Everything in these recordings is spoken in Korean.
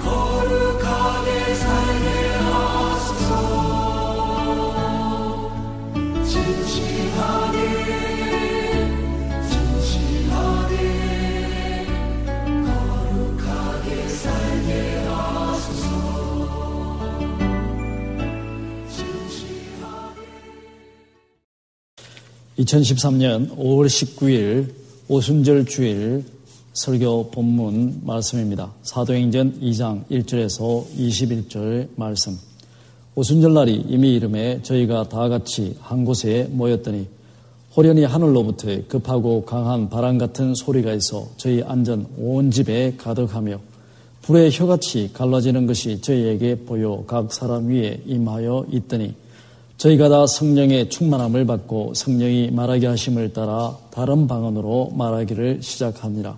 거룩하게 살게 하소서. 진실하게 거룩하게 살게 하소서. 2013년 5월 19일 오순절 주일 설교 본문 말씀입니다. 사도행전 2장 1절에서 21절 말씀. 오순절날이 이미 이름에 저희가 다 같이 한 곳에 모였더니 호련히 하늘로부터 급하고 강한 바람 같은 소리가 있어 저희 앉은 온 집에 가득하며 불의 혀같이 갈라지는 것이 저희에게 보여 각 사람 위에 임하여 있더니 저희가 다 성령의 충만함을 받고 성령이 말하게 하심을 따라 다른 방언으로 말하기를 시작하니라.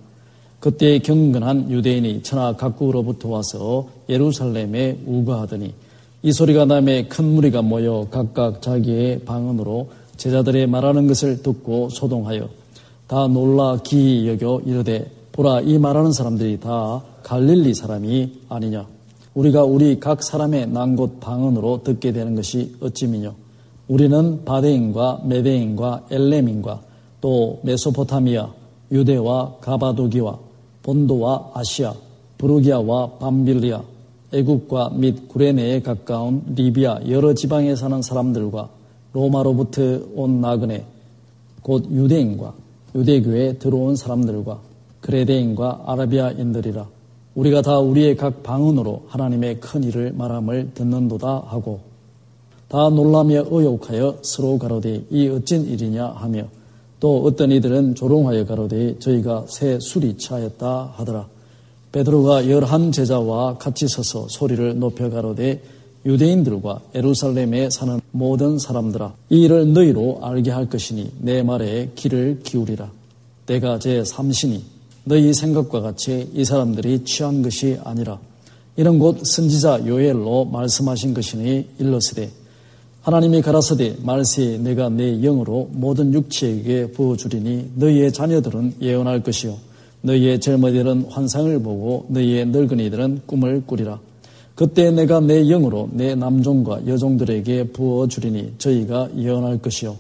그때 경건한 유대인이 천하 각국으로부터 와서 예루살렘에 우거하더니 이 소리가 남에 큰 무리가 모여 각각 자기의 방언으로 제자들의 말하는 것을 듣고 소동하여 다 놀라 기이 여겨 이르되 보라, 이 말하는 사람들이 다 갈릴리 사람이 아니냐. 우리가 우리 각 사람의 난 곳 방언으로 듣게 되는 것이 어찌미뇨. 우리는 바데인과 메데인과 엘렘인과 또 메소포타미아, 유대와 가바도기와 본도와 아시아, 부르기아와 밤빌리아, 애국과 및 구레네에 가까운 리비아 여러 지방에 사는 사람들과 로마로부터 온 나그네 곧 유대인과 유대교에 들어온 사람들과 그레데인과 아라비아인들이라. 우리가 다 우리의 각 방언으로 하나님의 큰 일을 말함을 듣는도다 하고 다 놀라며 의욕하여 서로 가로되 이 어찐 일이냐 하며 또 어떤 이들은 조롱하여 가로되 저희가 새 술이 차였다 하더라. 베드로가 11 제자와 같이 서서 소리를 높여 가로되 유대인들과 예루살렘에 사는 모든 사람들아, 이 일을 너희로 알게 할 것이니 내 말에 귀를 기울이라. 내가 제3신이 너희 생각과 같이 이 사람들이 취한 것이 아니라 이는 곧 선지자 요엘로 말씀하신 것이니 일러스되 하나님이 가라사대 말세 내가 내 영으로 모든 육체에게 부어주리니 너희의 자녀들은 예언할 것이요 너희의 젊은이들은 환상을 보고 너희의 늙은이들은 꿈을 꾸리라. 그때 내가 내 영으로 내 남종과 여종들에게 부어주리니 저희가 예언할 것이요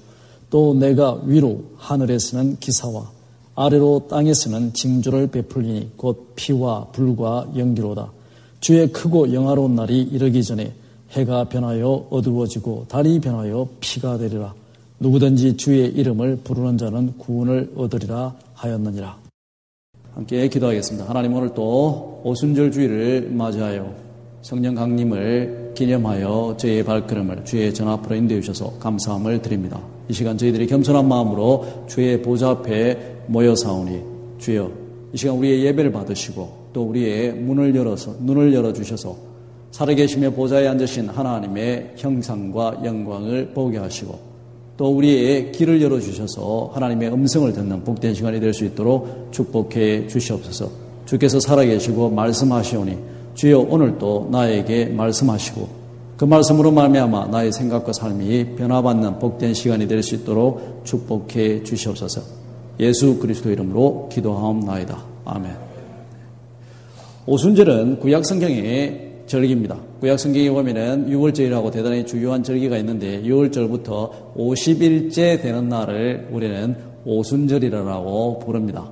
또 내가 위로 하늘에서는 기사와 아래로 땅에서는 징조를 베풀리니 곧 피와 불과 연기로다. 주의 크고 영화로운 날이 이르기 전에 해가 변하여 어두워지고 달이 변하여 피가 되리라. 누구든지 주의 이름을 부르는 자는 구원을 얻으리라 하였느니라. 함께 기도하겠습니다. 하나님, 오늘 또 오순절 주일을 맞이하여 성령 강림을 기념하여 저희의 발걸음을 주의 전 앞으로 인도해 주셔서 감사함을 드립니다. 이 시간 저희들이 겸손한 마음으로 주의 보좌 앞에 모여 사오니 주여 이 시간 우리의 예배를 받으시고 또 우리의 눈을 열어주셔서 살아계시며 보좌에 앉으신 하나님의 형상과 영광을 보게 하시고 또 우리의 귀를 열어주셔서 하나님의 음성을 듣는 복된 시간이 될 수 있도록 축복해 주시옵소서. 주께서 살아계시고 말씀하시오니 주여 오늘도 나에게 말씀하시고 그 말씀으로 말미암아 나의 생각과 삶이 변화받는 복된 시간이 될 수 있도록 축복해 주시옵소서. 예수 그리스도 이름으로 기도하옵나이다. 아멘. 오순절은 구약성경의 절기입니다. 구약성경에 보면은 6월절이라고 대단히 중요한 절기가 있는데 6월절부터 50일째 되는 날을 우리는 오순절이라고 부릅니다.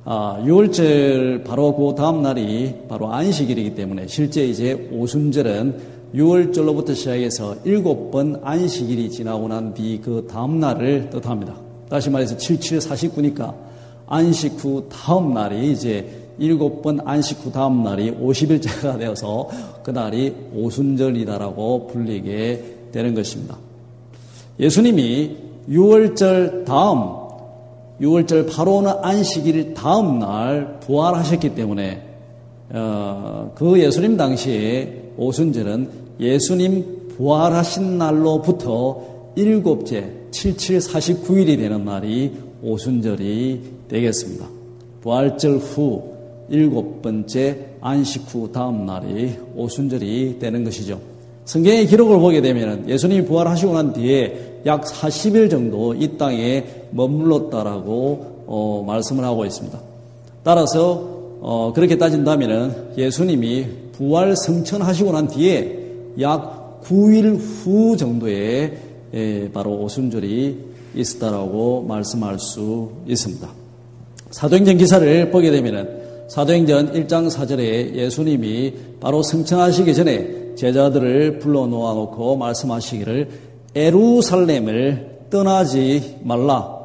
6월절 바로 그 다음 날이 바로 안식일이기 때문에 실제 이제 오순절은 6월절로부터 시작해서 7번 안식일이 지나고 난 뒤 그 다음 날을 뜻합니다. 다시 말해서 7749니까 안식 후 다음 날이 이제 7번 안식 후 다음 날이 50일째가 되어서 그날이 오순절이다라고 불리게 되는 것입니다. 예수님이 6월절 바로 오는 안식일 다음 날 부활하셨기 때문에 그 예수님 당시에 오순절은 예수님 부활하신 날로부터 7째 7749일이 되는 날이 오순절이 되겠습니다. 부활절 후 7번째 안식 후 다음 날이 오순절이 되는 것이죠. 성경의 기록을 보게 되면 예수님이 부활하시고 난 뒤에 약 40일 정도 이 땅에 머물렀다라고 말씀을 하고 있습니다. 따라서 그렇게 따진다면 예수님이 부활 승천하시고 난 뒤에 약 9일 후 정도에 바로 오순절이 있었다라고 말씀할 수 있습니다. 사도행전 기사를 보게 되면은 사도행전 1장 4절에 예수님이 바로 승천하시기 전에 제자들을 불러 놓아놓고 말씀하시기를 예루살렘을 떠나지 말라.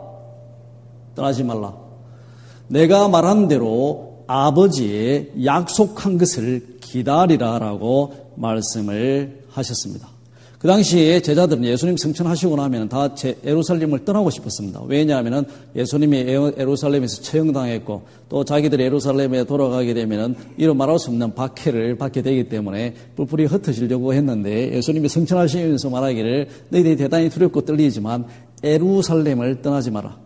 내가 말한 대로 아버지의 약속한 것을 기다리라라고 말씀을 하셨습니다. 그 당시에 제자들은 예수님 승천하시고 나면 다 예루살렘을 떠나고 싶었습니다. 왜냐하면 예수님이 예루살렘에서 처형당했고 또 자기들이 예루살렘에 돌아가게 되면 이루 말할 수 없는 박해를 받게 되기 때문에 뿔뿔이 흩어지려고 했는데 예수님이 승천하시면서 말하기를 너희들이 대단히 두렵고 떨리지만 예루살렘을 떠나지 마라.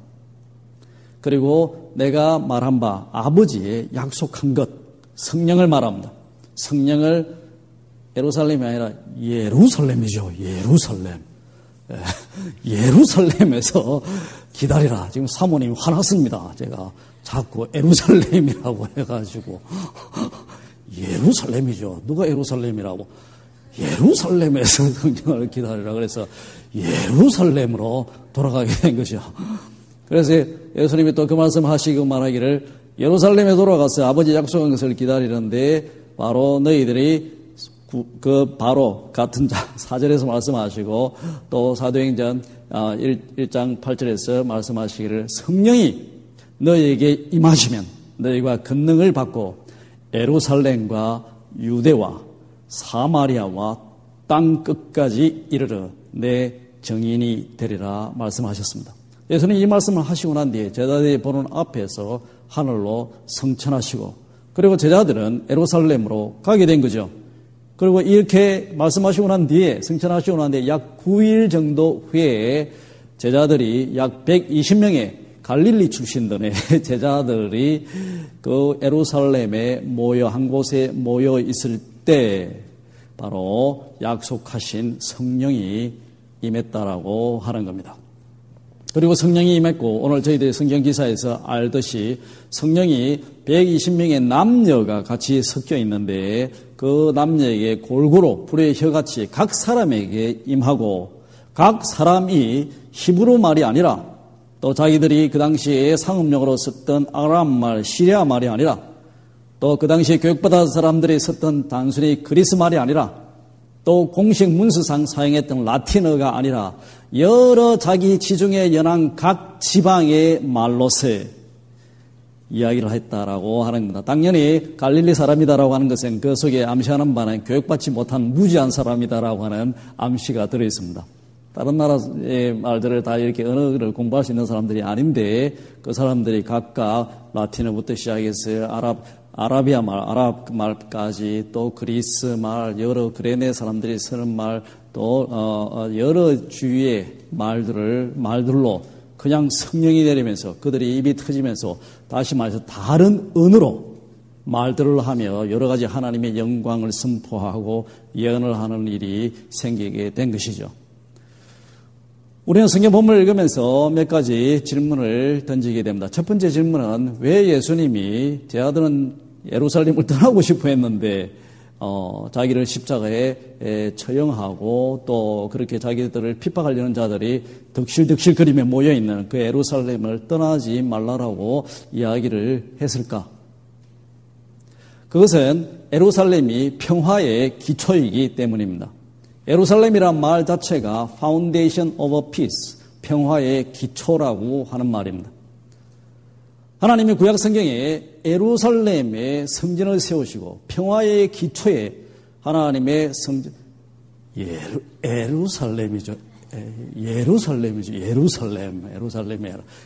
그리고 내가 말한 바 아버지의 약속한 것 성령을 말합니다. 성령을 예루살렘이 아니라 예루살렘이죠. 예루살렘에서 기다리라. 지금 사모님이 화났습니다. 제가 자꾸 예루살렘이라고 해가지고 예루살렘이죠. 누가 예루살렘이라고? 예루살렘에서 성령을 기다리라. 그래서 예루살렘으로 돌아가게 된 거죠. 그래서 예수님이 또 그 말씀하시고 말하기를 예루살렘에 돌아가서 아버지 약속한 것을 기다리는데 바로 너희들이 바로 같은 4절에서 말씀하시고 또 사도행전 1장 8절에서 말씀하시기를 성령이 너희에게 임하시면 너희가 권능을 받고 예루살렘과 유대와 사마리아와 땅 끝까지 이르러 내 증인이 되리라 말씀하셨습니다. 예수님 이 말씀을 하시고 난 뒤에 제자들이 보는 앞에서 하늘로 승천하시고 그리고 제자들은 예루살렘으로 가게 된 거죠. 그리고 이렇게 말씀하시고 난 뒤에 승천하시고 난 뒤에 약 9일 정도 후에 제자들이 약 120명의 갈릴리 출신들의 제자들이 그 예루살렘에 한 곳에 모여 있을 때 바로 약속하신 성령이 임했다라고 하는 겁니다. 그리고 성령이 임했고 오늘 저희들이 성경 기사에서 알듯이 성령이 120명의 남녀가 같이 섞여 있는데 그 남녀에게 골고루 불의 혀같이 각 사람에게 임하고 각 사람이 히브리 말이 아니라 또 자기들이 그 당시에 상업용어로 썼던 아람 말, 시리아 말이 아니라 또 그 당시에 교육받은 사람들이 썼던 단순히 그리스 말이 아니라 또 공식 문서상 사용했던 라틴어가 아니라 여러 자기 지중해 연안 각 지방의 말로서 이야기를 했다라고 하는 겁니다. 당연히 갈릴리 사람이다라고 하는 것은 그 속에 암시하는 바는 교육받지 못한 무지한 사람이다라고 하는 암시가 들어있습니다. 다른 나라의 말들을 다 이렇게 언어를 공부할 수 있는 사람들이 아닌데 그 사람들이 각각 라틴어부터 시작해서 아라비아 말, 아랍 말까지 또 그리스 말, 여러 그레네 사람들이 쓰는 말, 또 여러 주위의 말들로 그냥 성령이 내리면서 그들이 입이 터지면서 다시 말해서 다른 언어로 말들을 하며 여러 가지 하나님의 영광을 선포하고 예언을 하는 일이 생기게 된 것이죠. 우리는 성경 본문을 읽으면서 몇 가지 질문을 던지게 됩니다. 첫 번째 질문은 왜 예수님이 제자들은 예루살렘을 떠나고 싶어 했는데 자기를 십자가에 처형하고 또 그렇게 자기들을 핍박하려는 자들이 득실득실거리며 모여있는 그 예루살렘을 떠나지 말라라고 이야기를 했을까? 그것은 예루살렘이 평화의 기초이기 때문입니다. 예루살렘이란 말 자체가 Foundation of Peace, 평화의 기초라고 하는 말입니다. 하나님이 구약 성경에 예루살렘에 성전을 세우시고 평화의 기초에 하나님의 성전, 예루살렘이죠.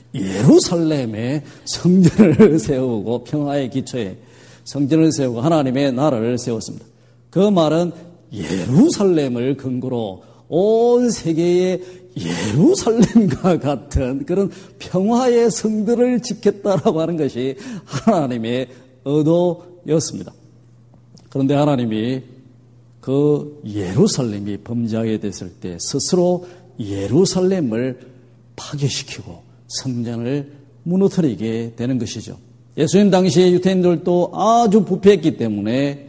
예루살렘에 성전을 세우고 평화의 기초에 성전을 세우고 하나님의 나라를 세웠습니다. 그 말은 예루살렘을 근거로 온 세계의 예루살렘과 같은 그런 평화의 성들을 짓겠다라고 하는 것이 하나님의 의도였습니다. 그런데 하나님이 그 예루살렘이 범죄하게 됐을 때 스스로 예루살렘을 파괴시키고 성전을 무너뜨리게 되는 것이죠. 예수님 당시에 유대인들도 아주 부패했기 때문에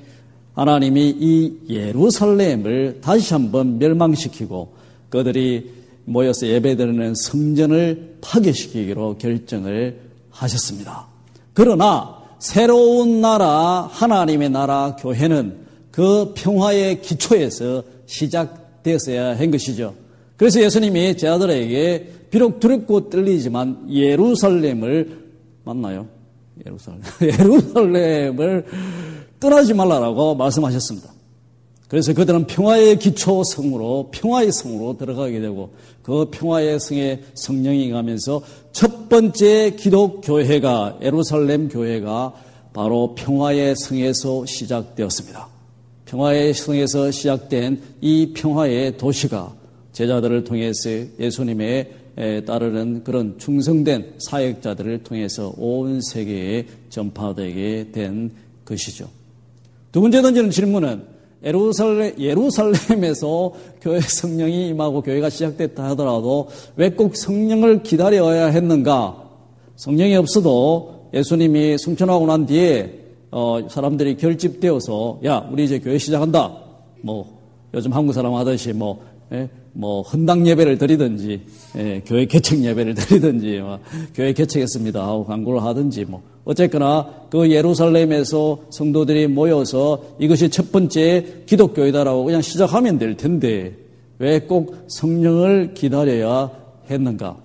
하나님이 이 예루살렘을 다시 한번 멸망시키고 그들이 모여서 예배드리는 성전을 파괴시키기로 결정을 하셨습니다. 그러나 새로운 나라, 하나님의 나라 교회는 그 평화의 기초에서 시작되었어야 한 것이죠. 그래서 예수님이 제자들에게 비록 두렵고 떨리지만 예루살렘을 맞나요? 예루살렘을 떠나지 말라라고 말씀하셨습니다. 그래서 그들은 평화의 기초 성으로, 평화의 성으로 들어가게 되고 그 평화의 성에 성령이 가면서 첫 번째 기독교회가, 예루살렘 교회가 바로 평화의 성에서 시작되었습니다. 평화의 성에서 시작된 이 평화의 도시가 제자들을 통해서 예수님의 따르는 그런 충성된 사역자들을 통해서 온 세계에 전파되게 된 것이죠. 두 번째 던지는 질문은 예루살렘에서 교회 성령이 임하고 교회가 시작됐다 하더라도 왜 꼭 성령을 기다려야 했는가? 성령이 없어도 예수님이 승천하고 난 뒤에 사람들이 결집되어서 야, 우리 이제 교회 시작한다. 요즘 한국 사람 하듯이 헌당 예배를 드리든지, 교회 개척 예배를 드리든지, 교회 개척했습니다 하고 광고를 하든지, 어쨌거나 그 예루살렘에서 성도들이 모여서 이것이 첫 번째 기독교이다라고 그냥 시작하면 될 텐데, 왜 꼭 성령을 기다려야 했는가?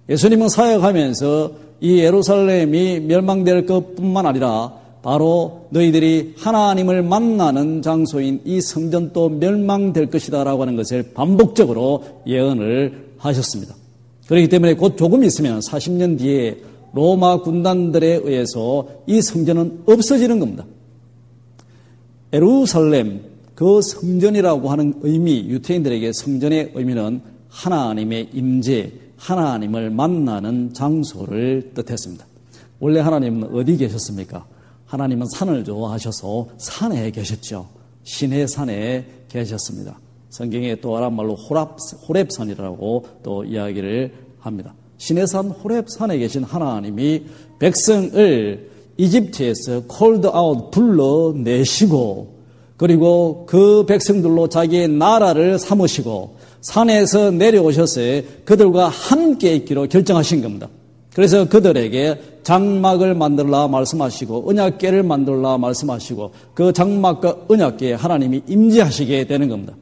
예수님은 사역하면서 이 예루살렘이 멸망될 것뿐만 아니라 바로 너희들이 하나님을 만나는 장소인 이 성전도 멸망될 것이다라고 하는 것을 반복적으로 예언을 하셨습니다. 그렇기 때문에 곧 조금 있으면 40년 뒤에 로마 군단들에 의해서 이 성전은 없어지는 겁니다. 예루살렘, 그 성전이라고 하는 의미, 유태인들에게 성전의 의미는 하나님의 임재, 하나님을 만나는 장소를 뜻했습니다. 원래 하나님은 어디 계셨습니까? 하나님은 산을 좋아하셔서 산에 계셨죠. 시내산에 계셨습니다. 성경에 또 아람 말로 호렙산이라고 또 이야기를 합니다. 시내산 호렙산에 계신 하나님이 백성을 이집트에서 콜드 아웃 불러내시고 그리고 그 백성들로 자기의 나라를 삼으시고 산에서 내려오셔서 그들과 함께 있기로 결정하신 겁니다. 그래서 그들에게 장막을 만들라 말씀하시고 언약궤를 만들라 말씀하시고 그 장막과 언약궤에 하나님이 임재하시게 되는 겁니다.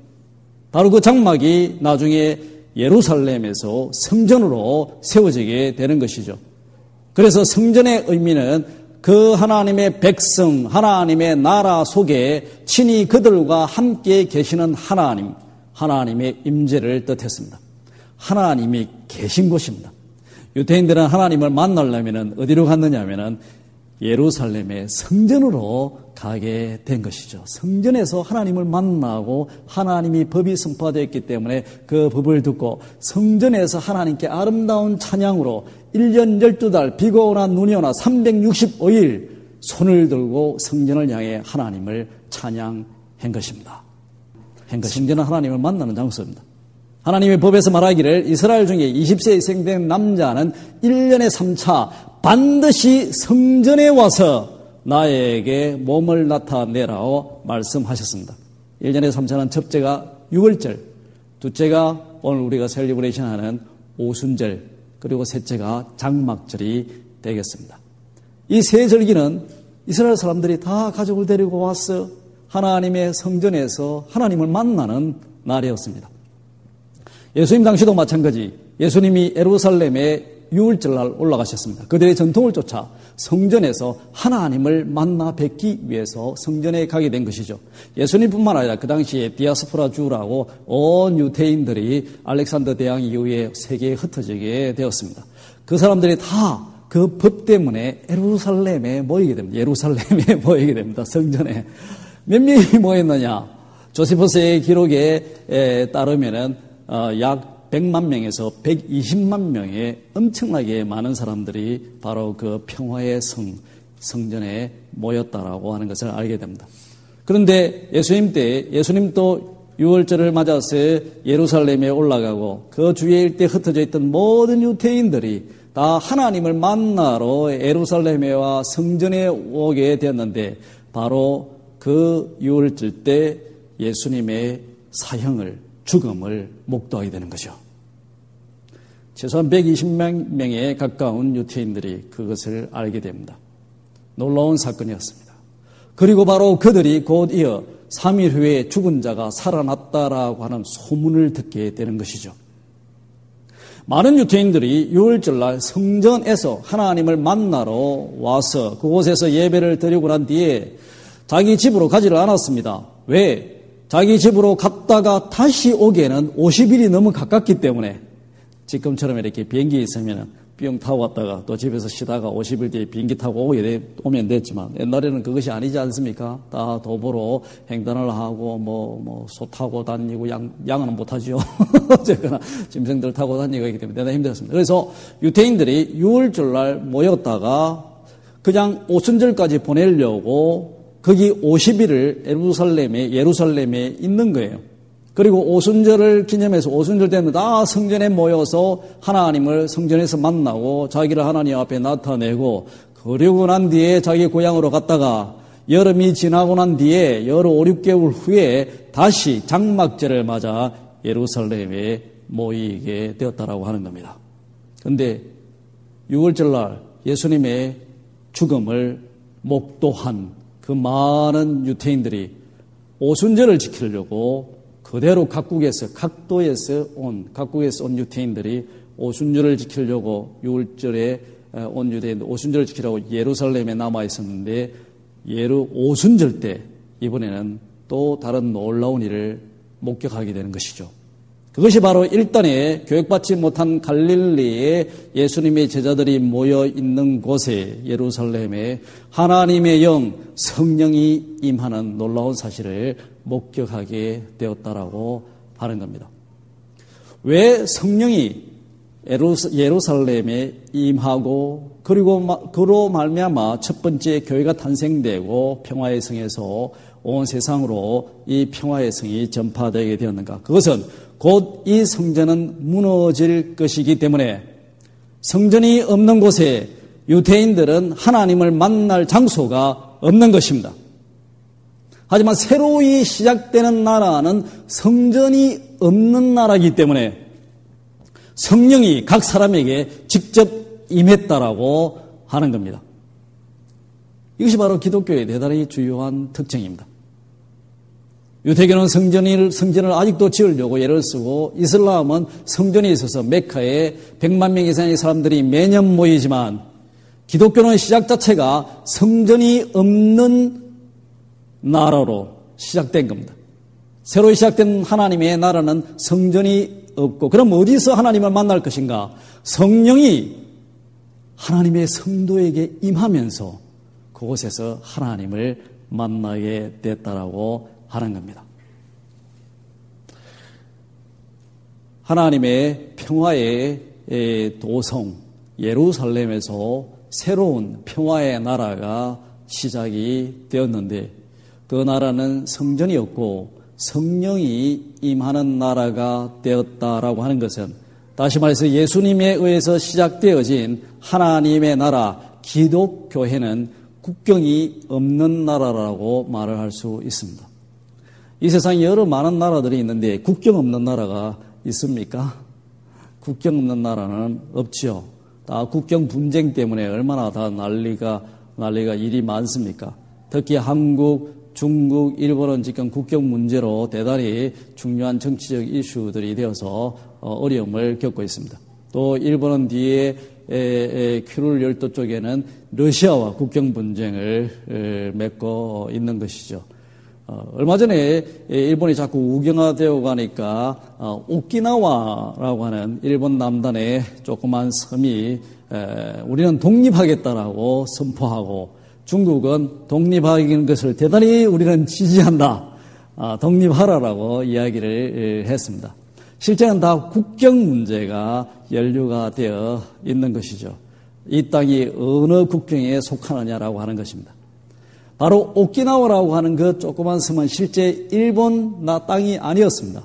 바로 그 장막이 나중에 예루살렘에서 성전으로 세워지게 되는 것이죠. 그래서 성전의 의미는 그 하나님의 백성, 하나님의 나라 속에 친히 그들과 함께 계시는 하나님, 하나님의 임재를 뜻했습니다. 하나님이 계신 곳입니다. 유대인들은 하나님을 만나려면 어디로 갔느냐 하면 예루살렘의 성전으로 가게 된 것이죠. 성전에서 하나님을 만나고 하나님이 법이 선포되었기 때문에 그 법을 듣고 성전에서 하나님께 아름다운 찬양으로 1년 12달 비가 오나 눈이 오나 365일 손을 들고 성전을 향해 하나님을 찬양한 것입니다. 성전은 하나님을 만나는 장소입니다. 하나님의 법에서 말하기를 이스라엘 중에 20세 이상 된 남자는 1년에 3차 반드시 성전에 와서 나에게 몸을 나타내라고 말씀하셨습니다. 1년에 3차는 첫째가 6월절, 둘째가 오늘 우리가 셀리브레이션하는 오순절, 그리고 셋째가 장막절이 되겠습니다. 이 세 절기는 이스라엘 사람들이 다 가족을 데리고 와서 하나님의 성전에서 하나님을 만나는 날이었습니다. 예수님 당시도 마찬가지 예수님이 예루살렘에 6월절날 올라가셨습니다. 그들의 전통을 쫓아 성전에서 하나님을 만나 뵙기 위해서 성전에 가게 된 것이죠. 예수님뿐만 아니라 그 당시에 디아스포라 주라고 온 유대인들이 알렉산더 대왕 이후에 세계에 흩어지게 되었습니다. 그 사람들이 다 그 법 때문에 예루살렘에 모이게 됩니다. 예루살렘에 모이게 됩니다. 성전에. 몇 명이 모였느냐? 조세포스의 기록에 따르면은 약 100만 명에서 120만 명의 엄청나게 많은 사람들이 바로 그 평화의 성전에 모였다라고 하는 것을 알게 됩니다. 그런데 예수님 때 예수님도 유월절을 맞아서 예루살렘에 올라가고 그 주위에 일대 흩어져 있던 모든 유대인들이 다 하나님을 만나러 예루살렘에 와 성전에 오게 되었는데 바로 그 유월절 때 예수님의 사형을, 죽음을 목도하게 되는 거죠. 최소한 120명에 가까운 유대인들이 그것을 알게 됩니다. 놀라운 사건이었습니다. 그리고 바로 그들이 곧 이어 3일 후에 죽은 자가 살아났다라고 하는 소문을 듣게 되는 것이죠. 많은 유대인들이 유월절날 성전에서 하나님을 만나러 와서 그곳에서 예배를 드리고 난 뒤에 자기 집으로 가지를 않았습니다. 왜? 자기 집으로 갔다가 다시 오기에는 50일이 너무 가깝기 때문에 지금처럼 이렇게 비행기 있으면 뿅 타고 왔다가 또 집에서 쉬다가 50일 뒤에 비행기 타고 오면 됐지만 옛날에는 그것이 아니지 않습니까? 다 도보로 횡단을 하고 소 타고 다니고 양은 못 하죠. 어쨌거나 짐승들 타고 다니고 하기 때문에 대단히 힘들었습니다. 그래서 유대인들이 유월절날 모였다가 그냥 오순절까지 보내려고 거기 50일을 예루살렘에 있는 거예요. 그리고 오순절을 기념해서 오순절 되면 다 성전에 모여서 하나님을 성전에서 만나고 자기를 하나님 앞에 나타내고 그리고 난 뒤에 자기 고향으로 갔다가 여름이 지나고 난 뒤에 여름 5, 6개월 후에 다시 장막절을 맞아 예루살렘에 모이게 되었다라고 하는 겁니다. 그런데 6월절날 예수님의 죽음을 목도한 그 많은 유대인들이 오순절을 지키려고 그대로 각도에서 온 유대인들이 오순절을 지키려고 6월절에 온 유대인들 오순절을 지키려고 예루살렘에 남아 있었는데 오순절 때 이번에는 또 다른 놀라운 일을 목격하게 되는 것이죠. 그것이 바로 일단에 교육받지 못한 갈릴리에 예수님의 제자들이 모여 있는 곳에 예루살렘에 하나님의 영 성령이 임하는 놀라운 사실을 목격하게 되었다라고 하는 겁니다. 왜 성령이 예루살렘에 임하고 그로 말미암아 첫 번째 교회가 탄생되고 평화의 성에서 온 세상으로 이 평화의 성이 전파되게 되었는가? 그것은 곧 이 성전은 무너질 것이기 때문에 성전이 없는 곳에 유대인들은 하나님을 만날 장소가 없는 것입니다. 하지만 새로이 시작되는 나라는 성전이 없는 나라이기 때문에 성령이 각 사람에게 직접 임했다라고 하는 겁니다. 이것이 바로 기독교의 대단히 주요한 특징입니다. 유대교는 성전을 아직도 지으려고 애를 쓰고 이슬람은 성전이 있어서 메카에 100만 명 이상의 사람들이 매년 모이지만 기독교는 시작 자체가 성전이 없는 나라로 시작된 겁니다. 새로 시작된 하나님의 나라는 성전이 없고 그럼 어디서 하나님을 만날 것인가? 성령이 하나님의 성도에게 임하면서 그곳에서 하나님을 만나게 됐다라고 하는 겁니다. 하나님의 평화의 도성 예루살렘에서 새로운 평화의 나라가 시작이 되었는데 그 나라는 성전이었고 성령이 임하는 나라가 되었다라고 하는 것은 다시 말해서 예수님에 의해서 시작되어진 하나님의 나라 기독교회는 국경이 없는 나라라고 말을 할 수 있습니다. 이 세상에 여러 많은 나라들이 있는데 국경 없는 나라가 있습니까? 국경 없는 나라는 없지요. 다 국경 분쟁 때문에 얼마나 다 난리가 일이 많습니까? 특히 한국, 중국, 일본은 지금 국경 문제로 대단히 중요한 정치적 이슈들이 되어서 어려움을 겪고 있습니다. 또 일본은 뒤에 큐를 열도 쪽에는 러시아와 국경 분쟁을 맺고 있는 것이죠. 얼마 전에 일본이 자꾸 우경화되어 가니까 오키나와라고 하는 일본 남단의 조그만 섬이 우리는 독립하겠다라고 선포하고 중국은 독립하는 것을 대단히 우리는 지지한다. 독립하라라고 이야기를 했습니다. 실제는 다 국경 문제가 연루가 되어 있는 것이죠. 이 땅이 어느 국경에 속하느냐라고 하는 것입니다. 바로 오키나와라고 하는 그 조그만 섬은 실제 일본 땅이 아니었습니다.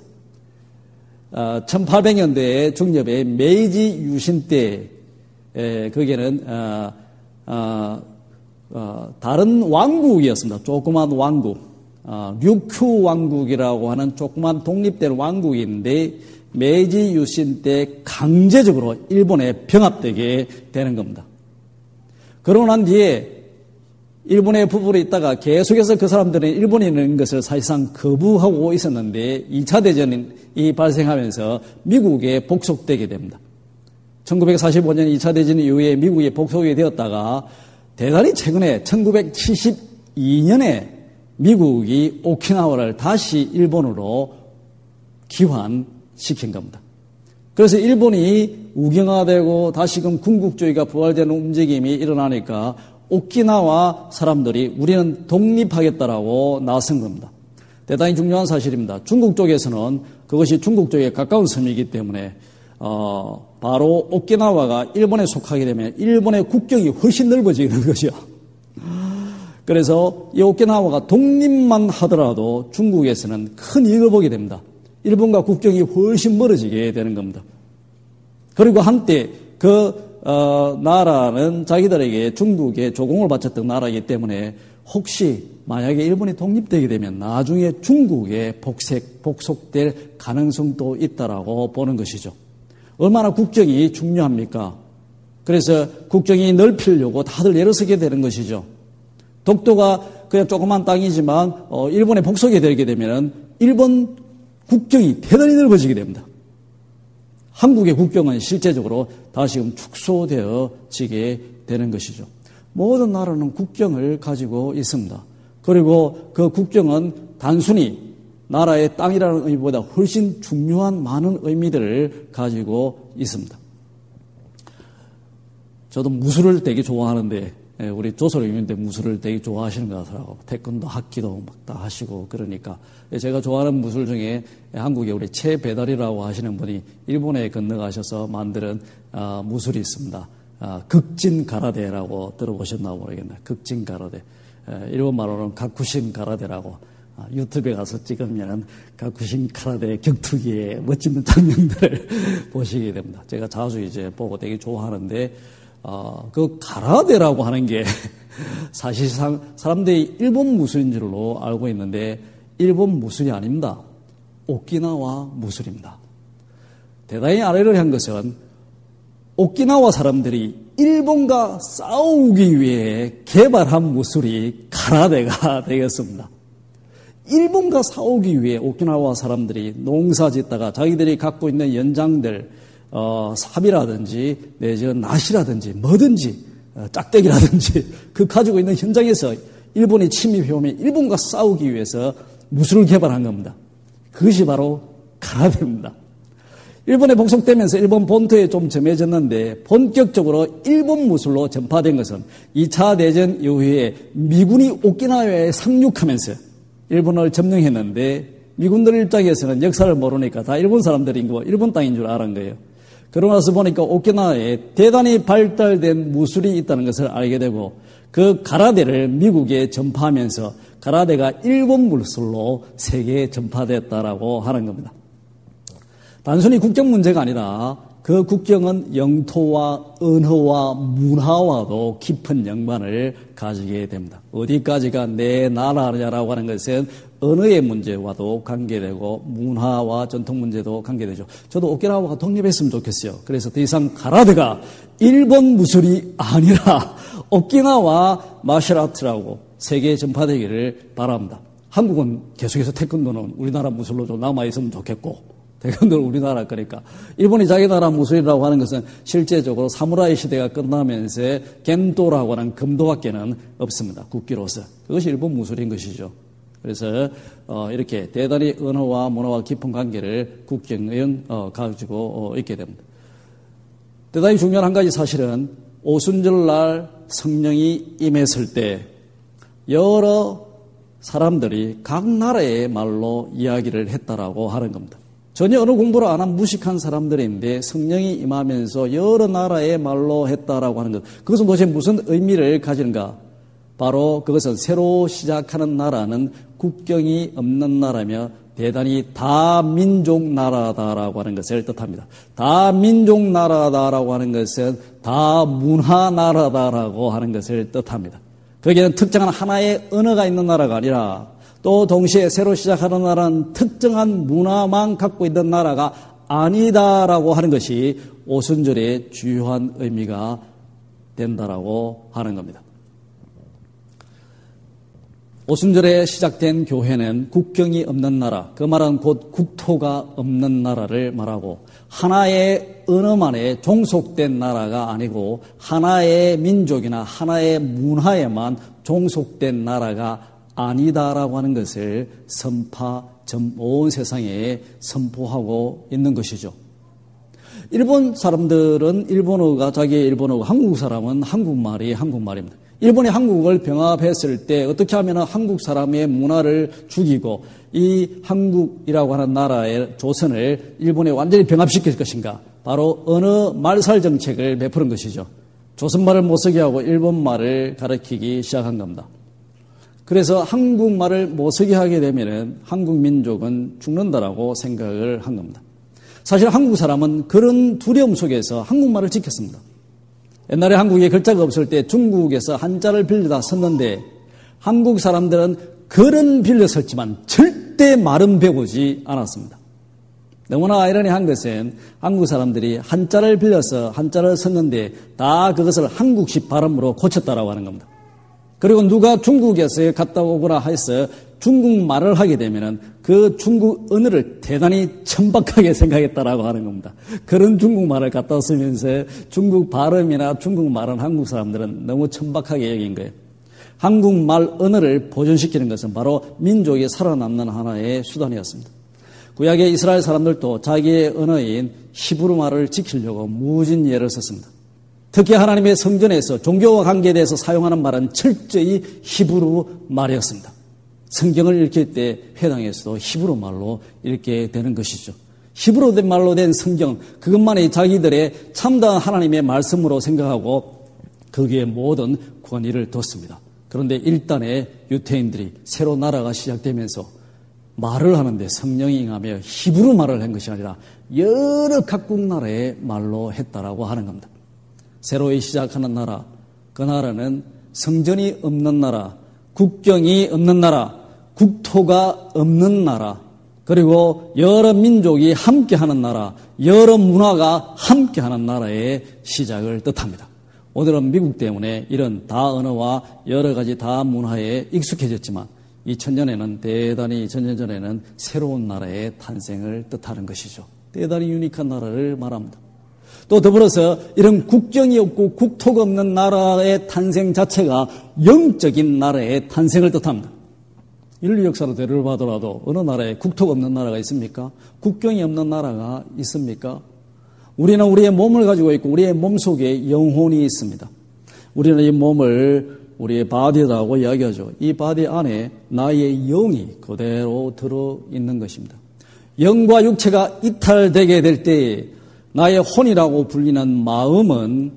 1800년대에 중엽에 메이지 유신 때 거기에는 다른 왕국이었습니다. 조그만 왕국, 류큐 왕국이라고 하는 조그만 독립된 왕국이 있는데 메이지 유신 때 강제적으로 일본에 병합되게 되는 겁니다. 그러고 난 뒤에 일본에 부부로 있다가 계속해서 그 사람들은 일본에 있는 것을 사실상 거부하고 있었는데 2차 대전이 발생하면서 미국에 복속되게 됩니다. 1945년 2차 대전 이후에 미국에 복속이 되었다가 대단히 최근에 1972년에 미국이 오키나와를 다시 일본으로 귀환시킨 겁니다. 그래서 일본이 우경화되고 다시금 군국주의가 부활되는 움직임이 일어나니까 오키나와 사람들이 우리는 독립하겠다라고 나선 겁니다. 대단히 중요한 사실입니다. 중국 쪽에서는 그것이 중국 쪽에 가까운 섬이기 때문에 바로 오키나와가 일본에 속하게 되면 일본의 국경이 훨씬 넓어지는 거죠. 그래서 이 오키나와가 독립만 하더라도 중국에서는 큰 이익을 보게 됩니다. 일본과 국경이 훨씬 멀어지게 되는 겁니다. 그리고 한때 나라는 자기들에게 중국에 조공을 바쳤던 나라이기 때문에 혹시 만약에 일본이 독립되게 되면 나중에 중국에 복속될 가능성도 있다라고 보는 것이죠. 얼마나 국경이 중요합니까? 그래서 국경이 넓히려고 다들 일어서게 되는 것이죠. 독도가 그냥 조그만 땅이지만 일본에 복속이 되게 되면 일본 국경이 대단히 넓어지게 됩니다. 한국의 국경은 실제적으로 다시금 축소되어지게 되는 것이죠. 모든 나라는 국경을 가지고 있습니다. 그리고 그 국경은 단순히 나라의 땅이라는 의미보다 훨씬 중요한 많은 의미들을 가지고 있습니다. 저도 무술을 되게 좋아하는데 우리 조선의원인데 무술을 되게 좋아하시는 것 같더라고요. 태권도 학기도 막 다 하시고 그러니까 제가 좋아하는 무술 중에 한국에 우리 최배달이라고 하시는 분이 일본에 건너가셔서 만드는 무술이 있습니다. 극진 가라데라고 들어보셨나 모르겠네요. 극진 가라데. 일본 말로는 가쿠신 가라데라고 유튜브에 가서 찍으면 가쿠신 가라데 격투기의 멋진 장면들을 보시게 됩니다. 제가 자주 이제 보고 되게 좋아하는데 그 가라데라고 하는 게 사실상 사람들이 일본 무술인 줄로 알고 있는데 일본 무술이 아닙니다. 오키나와 무술입니다. 대단히 아이러니한 것은 오키나와 사람들이 일본과 싸우기 위해 개발한 무술이 가라데가 되겠습니다. 일본과 싸우기 위해 오키나와 사람들이 농사 짓다가 자기들이 갖고 있는 연장들 삽이라든지 내지는 낫이라든지 뭐든지 짝대기라든지 그 가지고 있는 현장에서 일본이 침입해오면 일본과 싸우기 위해서 무술을 개발한 겁니다. 그것이 바로 가라데입니다. 일본에 복속되면서 일본 본토에 좀 점해졌는데 본격적으로 일본 무술로 전파된 것은 2차 대전 이후에 미군이 오키나와에 상륙하면서 일본을 점령했는데 미군들 입장에서는 역사를 모르니까 다 일본 사람들인 거 일본 땅인 줄 알은 거예요. 그러고 나서 보니까 오키나와에 대단히 발달된 무술이 있다는 것을 알게 되고 그 가라데를 미국에 전파하면서 가라데가 일본 무술로 세계에 전파됐다라고 하는 겁니다. 단순히 국경 문제가 아니라 그 국경은 영토와 언어와 문화와도 깊은 연관을 가지게 됩니다. 어디까지가 내 나라냐라고 하는 것은 언어의 문제와도 관계되고 문화와 전통 문제도 관계되죠. 저도 오키나와가 독립했으면 좋겠어요. 그래서 더 이상 가라데가 일본 무술이 아니라 오키나와 마셜아트라고 세계에 전파되기를 바랍니다. 한국은 계속해서 태권도는 우리나라 무술로 좀 남아있으면 좋겠고 태권도는 우리나라 거니까 일본이 자기 나라 무술이라고 하는 것은 실제적으로 사무라이 시대가 끝나면서 겐도라고 하는 금도밖에는 없습니다. 국기로서. 그것이 일본 무술인 것이죠. 그래서 이렇게 대단히 언어와 문화와 깊은 관계를 국경은 가지고 있게 됩니다. 대단히 중요한 한 가지 사실은 오순절날 성령이 임했을 때 여러 사람들이 각 나라의 말로 이야기를 했다라고 하는 겁니다. 전혀 언어 공부를 안 한 무식한 사람들인데 성령이 임하면서 여러 나라의 말로 했다라고 하는 것. 그것은 도대체 무슨 의미를 가지는가? 바로 그것은 새로 시작하는 나라는 국경이 없는 나라며 대단히 다민족 나라다라고 하는 것을 뜻합니다. 다민족 나라다라고 하는 것은 다문화 나라다라고 하는 것을 뜻합니다. 거기에는 특정한 하나의 언어가 있는 나라가 아니라 또 동시에 새로 시작하는 나라는 특정한 문화만 갖고 있는 나라가 아니다라고 하는 것이 오순절의 주요한 의미가 된다라고 하는 겁니다. 오순절에 시작된 교회는 국경이 없는 나라, 그 말은 곧 국토가 없는 나라를 말하고 하나의 언어만에 종속된 나라가 아니고 하나의 민족이나 하나의 문화에만 종속된 나라가 아니다라고 하는 것을 온 세상에 선포하고 있는 것이죠. 일본 사람들은 일본어가 자기의 일본어고 한국 사람은 한국말이 한국말입니다. 일본이 한국을 병합했을 때 어떻게 하면 한국 사람의 문화를 죽이고 이 한국이라고 하는 나라의 조선을 일본에 완전히 병합시킬 것인가? 바로 언어 말살 정책을 베푸는 것이죠. 조선말을 못 쓰게 하고 일본말을 가르치기 시작한 겁니다. 그래서 한국말을 못 쓰게 하게 되면 한국 민족은 죽는다라고 생각을 한 겁니다. 사실 한국 사람은 그런 두려움 속에서 한국말을 지켰습니다. 옛날에 한국에 글자가 없을 때 중국에서 한자를 빌려다 썼는데 한국 사람들은 글은 빌려 썼지만 절대 말은 배우지 않았습니다. 너무나 아이러니한 것은 한국 사람들이 한자를 빌려서 한자를 썼는데 다 그것을 한국식 발음으로 고쳤다라고 하는 겁니다. 그리고 누가 중국에서 갔다 오거나 해서 중국말을 하게 되면은 그 중국 언어를 대단히 천박하게 생각했다라고 하는 겁니다. 그런 중국말을 갖다 쓰면서 중국 발음이나 중국말은 한국 사람들은 너무 천박하게 여긴 거예요. 한국말 언어를 보존시키는 것은 바로 민족이 살아남는 하나의 수단이었습니다. 구약의 이스라엘 사람들도 자기의 언어인 히브리 말을 지키려고 무진예를 썼습니다. 특히 하나님의 성전에서 종교와 관계에 대해서 사용하는 말은 철저히 히브리 말이었습니다. 성경을 읽힐 때 회당에서도 히브리 말로 읽게 되는 것이죠. 히브리 말로 된 성경, 그것만이 자기들의 참다한 하나님의 말씀으로 생각하고 거기에 모든 권위를 뒀습니다. 그런데 일단의 유태인들이 새로 나라가 시작되면서 말을 하는데 성령이 임하며 히브리 말을 한 것이 아니라 여러 각국 나라의 말로 했다라고 하는 겁니다. 새로 시작하는 나라, 그 나라는 성전이 없는 나라, 국경이 없는 나라, 국토가 없는 나라, 그리고 여러 민족이 함께하는 나라, 여러 문화가 함께하는 나라의 시작을 뜻합니다. 오늘은 미국 때문에 이런 다 언어와 여러 가지 다 문화에 익숙해졌지만 2000년에는 대단히 2000년 전에는 새로운 나라의 탄생을 뜻하는 것이죠. 대단히 유니크한 나라를 말합니다. 또 더불어서 이런 국경이 없고 국토가 없는 나라의 탄생 자체가 영적인 나라의 탄생을 뜻합니다. 인류 역사로 대를 봐더라도 어느 나라에 국토가 없는 나라가 있습니까? 국경이 없는 나라가 있습니까? 우리는 우리의 몸을 가지고 있고 우리의 몸속에 영혼이 있습니다. 우리는 이 몸을 우리의 바디라고 이야기하죠. 이 바디 안에 나의 영이 그대로 들어있는 것입니다. 영과 육체가 이탈되게 될 때 나의 혼이라고 불리는 마음은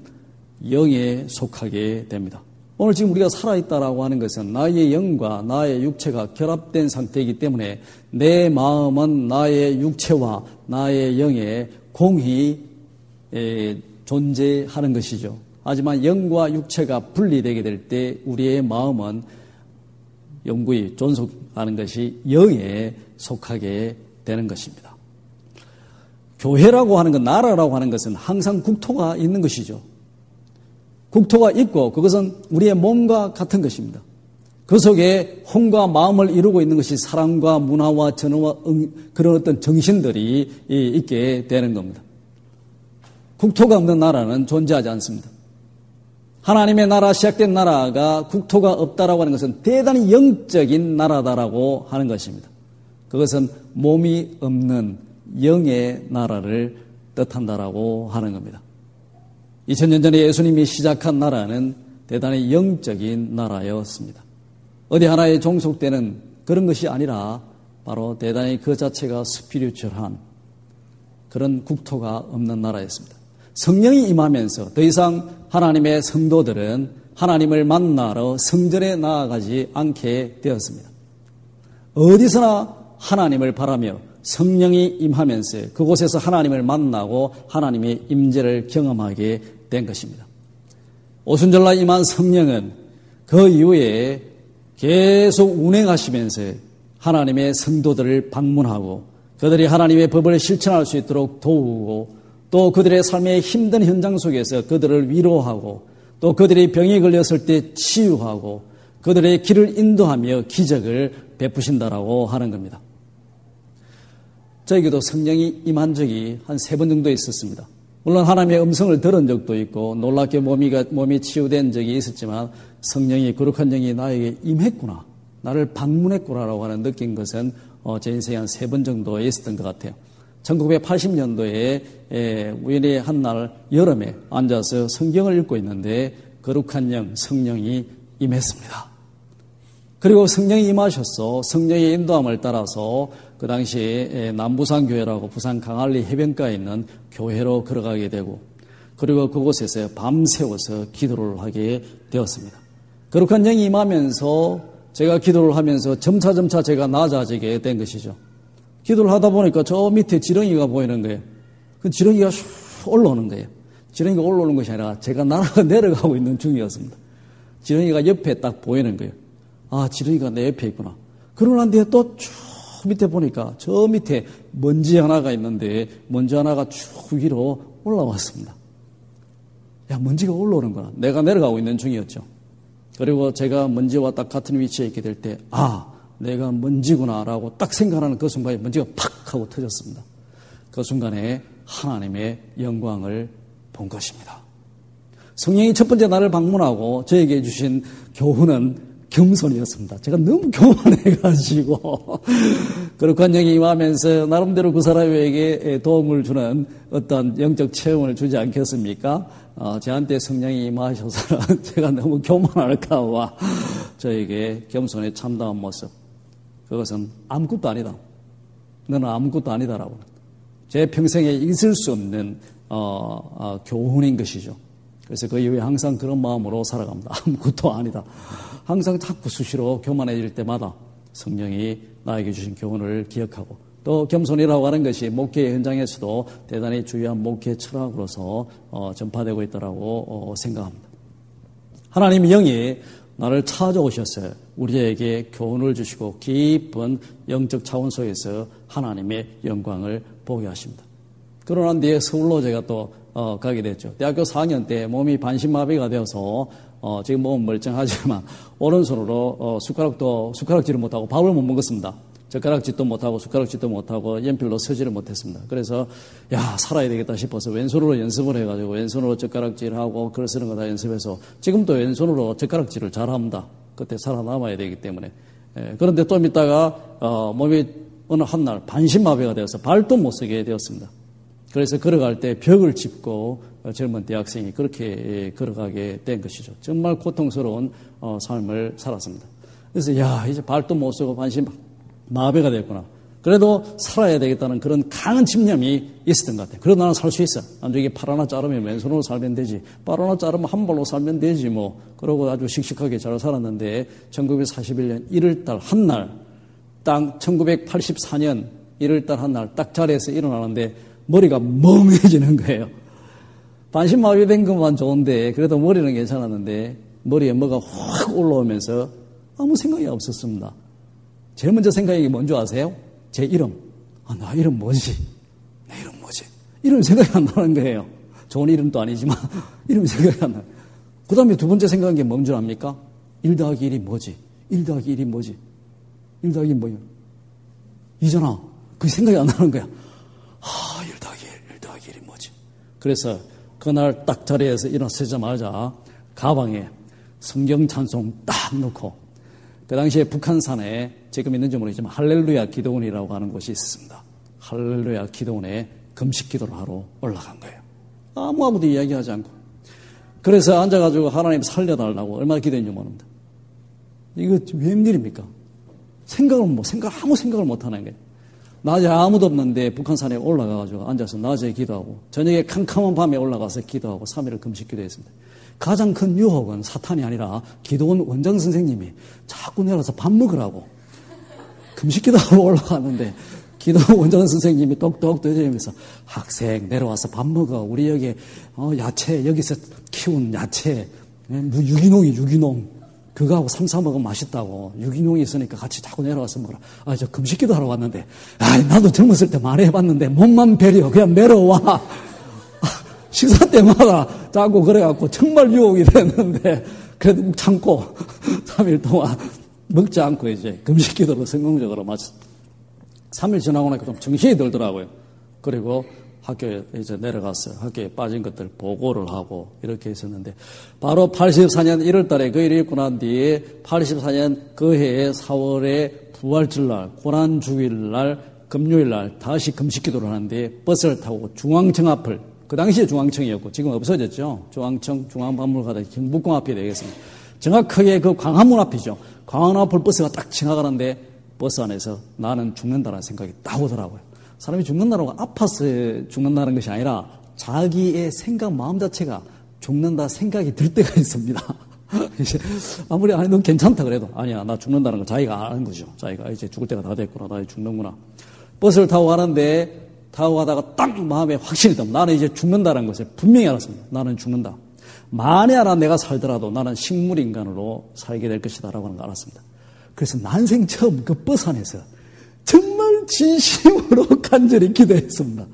영에 속하게 됩니다. 오늘 지금 우리가 살아있다라고 하는 것은 나의 영과 나의 육체가 결합된 상태이기 때문에 내 마음은 나의 육체와 나의 영에 공히 존재하는 것이죠. 하지만 영과 육체가 분리되게 될 때 우리의 마음은 영구히 존속하는 것이 영에 속하게 되는 것입니다. 교회라고 하는 것, 나라라고 하는 것은 항상 국토가 있는 것이죠. 국토가 있고 그것은 우리의 몸과 같은 것입니다. 그 속에 혼과 마음을 이루고 있는 것이 사랑과 문화와 전어와 그런 어떤 정신들이 있게 되는 겁니다. 국토가 없는 나라는 존재하지 않습니다. 하나님의 나라, 시작된 나라가 국토가 없다라고 하는 것은 대단히 영적인 나라다라고 하는 것입니다. 그것은 몸이 없는 영의 나라를 뜻한다라고 하는 겁니다. 2000년 전에 예수님이 시작한 나라는 대단히 영적인 나라였습니다. 어디 하나에 종속되는 그런 것이 아니라 바로 대단히 그 자체가 스피리추얼한 그런 국토가 없는 나라였습니다. 성령이 임하면서 더 이상 하나님의 성도들은 하나님을 만나러 성전에 나아가지 않게 되었습니다. 어디서나 하나님을 바라며 성령이 임하면서 그곳에서 하나님을 만나고 하나님의 임재를 경험하게 된 것입니다. 오순절날 임한 성령은 그 이후에 계속 운행하시면서 하나님의 성도들을 방문하고 그들이 하나님의 법을 실천할 수 있도록 도우고 또 그들의 삶의 힘든 현장 속에서 그들을 위로하고 또 그들이 병에 걸렸을 때 치유하고 그들의 길을 인도하며 기적을 베푸신다라고 하는 겁니다. 저에게도 성령이 임한 적이 한 3번 정도 있었습니다. 물론 하나님의 음성을 들은 적도 있고 놀랍게 몸이 치유된 적이 있었지만 성령이 거룩한 영이 나에게 임했구나, 나를 방문했구나라고 하는 느낀 것은 제 인생에 한 3번 정도 있었던 것 같아요. 1980년도에 우연히 한날 여름에 앉아서 성경을 읽고 있는데 거룩한 영, 성령이 임했습니다. 그리고 성령이 임하셔서 성령의 인도함을 따라서 그 당시에 남부산교회라고 부산 강안리 해변가에 있는 교회로 걸어가게 되고 그리고 그곳에서 밤새워서 기도를 하게 되었습니다. 거룩한 영이 임하면서 제가 기도를 하면서 점차점차 제가 낮아지게 된 것이죠. 기도를 하다 보니까 저 밑에 지렁이가 보이는 거예요. 그 지렁이가 슉 올라오는 거예요. 지렁이가 올라오는 것이 아니라 제가 날아가 내려가고 있는 중이었습니다. 지렁이가 옆에 딱 보이는 거예요. 아, 지렁이가 내 옆에 있구나. 그러고 난 뒤에 또 쭉 밑에 보니까 저 밑에 먼지 하나가 있는데 먼지 하나가 쭉 위로 올라왔습니다. 야, 먼지가 올라오는구나. 내가 내려가고 있는 중이었죠. 그리고 제가 먼지와 딱 같은 위치에 있게 될 때, 아, 내가 먼지구나라고 딱 생각하는 그 순간에 먼지가 팍 하고 터졌습니다. 그 순간에 하나님의 영광을 본 것입니다. 성령이 첫 번째 나를 방문하고 저에게 주신 교훈은 겸손이었습니다. 제가 너무 교만해가지고 거룩한 영이 임하면서 나름대로 그 사람에게 도움을 주는 어떤 영적 체험을 주지 않겠습니까? 저한테 성령이 임하셔서는 제가 너무 교만할까 봐 저에게 겸손에 참다운 모습, 그것은 아무것도 아니다. 너는 아무것도 아니다라고. 제 평생에 있을 수 없는 교훈인 것이죠. 그래서 그 이후에 항상 그런 마음으로 살아갑니다. 아무것도 아니다. 항상 자꾸 수시로 교만해질 때마다 성령이 나에게 주신 교훈을 기억하고 또 겸손이라고 하는 것이 목회 현장에서도 대단히 중요한 목회 철학으로서 전파되고 있다고 생각합니다. 하나님의 영이 나를 찾아오셨어요. 우리에게 교훈을 주시고 깊은 영적 차원 속에서 하나님의 영광을 보게 하십니다. 그러고 난 뒤에 서울로 제가 또 가게 됐죠. 대학교 4학년 때 몸이 반신마비가 되어서 지금 몸은 멀쩡하지만 오른손으로 숟가락질을 못하고 밥을 못 먹었습니다. 젓가락질도 못하고 숟가락질도 못하고 연필로 서지를 못했습니다. 그래서 살아야 되겠다 싶어서 왼손으로 연습을 해가지고 왼손으로 젓가락질하고 글 쓰는 거 다 연습해서 지금도 왼손으로 젓가락질을 잘합니다. 그때 살아남아야 되기 때문에. 그런데 좀 있다가 몸이 어느 한날 반신마비가 되어서 발도 못 쓰게 되었습니다. 그래서 걸어갈 때 벽을 짚고 젊은 대학생이 그렇게 걸어가게 된 것이죠. 정말 고통스러운 삶을 살았습니다. 그래서 이제 발도 못 쓰고 반신마비가 됐구나. 그래도 살아야 되겠다는 그런 강한 집념이 있었던 것 같아요. 그래도 나는 살 수 있어. 나중에 팔 하나 자르면 왼손으로 살면 되지. 발 하나 자르면 한 발로 살면 되지 뭐. 그러고 아주 씩씩하게 잘 살았는데 1941년 1월달 한날 딱 1984년 1월달 한날 딱 자리에서 일어나는데 머리가 멍해지는 거예요. 반신마비 된 것만 좋은데 그래도 머리는 괜찮았는데 머리에 뭐가 확 올라오면서 아무 생각이 없었습니다. 제일 먼저 생각이 뭔지 아세요? 제 이름. 나 이름 뭐지? 내 이름 뭐지? 이름 생각이 안 나는 거예요. 좋은 이름도 아니지만 이름 생각이 안 나요. 그 다음에 두 번째 생각한 게 뭔 줄 압니까? 1 더하기 1이 뭐지? 1 더하기 1이 뭐지? 1 더하기 1이 뭐예요? 이잖아. 그게 생각이 안 나는 거야. 1 더하기 1이 뭐지? 그래서 그날 딱 자리에서 일어서자마자 가방에 성경 찬송 딱 넣고 그 당시에 북한산에 지금 있는지 모르겠지만 할렐루야 기도원이라고 하는 곳이 있습니다. 할렐루야 기도원에 금식 기도를 하러 올라간 거예요. 아무도 이야기하지 않고. 그래서 앉아가지고 하나님 살려달라고 얼마나 기도했는지 모릅니다. 이거 웬일입니까? 아무 생각을 못 하는 거예요. 낮에 아무도 없는데 북한산에 올라가가지고 앉아서 낮에 기도하고 저녁에 캄캄한 밤에 올라가서 기도하고 3일을 금식 기도했습니다. 가장 큰 유혹은 사탄이 아니라 기도원 원장 선생님이 자꾸 내려서 밥 먹으라고 금식 기도하고 올라갔는데 기도원 원장 선생님이 똑똑 떠들면서 학생 내려와서 밥 먹어. 우리 여기 야채 여기서 키운 야채 유기농 그거하고 삼사 먹으면 맛있다고. 유기농이 있으니까 같이 자꾸 내려와서 먹어라. 저 금식기도 하러 왔는데, 나도 젊었을 때 많이 해봤는데, 몸만 배려. 그냥 내려와. 식사 때마다 자꾸 그래갖고 정말 유혹이 됐는데, 그래도 참고 3일 동안 먹지 않고 이제 금식기도로 성공적으로 마쳤습니다. 3일 지나고 나니까 좀 정신이 들더라고요. 그리고 학교에 이제 내려갔어요. 학교에 빠진 것들 보고를 하고 이렇게 있었는데 바로 84년 1월 달에 그 일이 있고 난 뒤에 84년 그 해에 4월에 부활절날, 고난주일날, 금요일날 다시 금식기도를 하는데 버스를 타고 중앙청 앞을 그 당시에 중앙청이었고 지금 없어졌죠. 중앙청, 중앙박물관 경복궁 앞이 되겠습니다. 정확하게 그 광화문 앞이죠. 광화문 앞을 버스가 딱 지나가는데 버스 안에서 나는 죽는다는 생각이 딱 오더라고요. 사람이 죽는다고 아파서 죽는다는 것이 아니라 자기의 생각, 마음 자체가 죽는다 생각이 들 때가 있습니다. 이제 아무리 넌 괜찮다 그래도 아니야 나 죽는다는 걸 자기가 아는 거죠. 자기가 이제 죽을 때가 다 됐구나. 나 이제 죽는구나. 버스를 타고 가는데 타고 가다가 딱 마음에 확신이 듭니다. 나는 이제 죽는다는 것을 분명히 알았습니다. 나는 죽는다. 만에 하나 내가 살더라도 나는 식물인간으로 살게 될 것이다 라고 하는 걸 알았습니다. 그래서 난생 처음 그 버스 안에서 정말 진심으로 간절히 기도했습니다.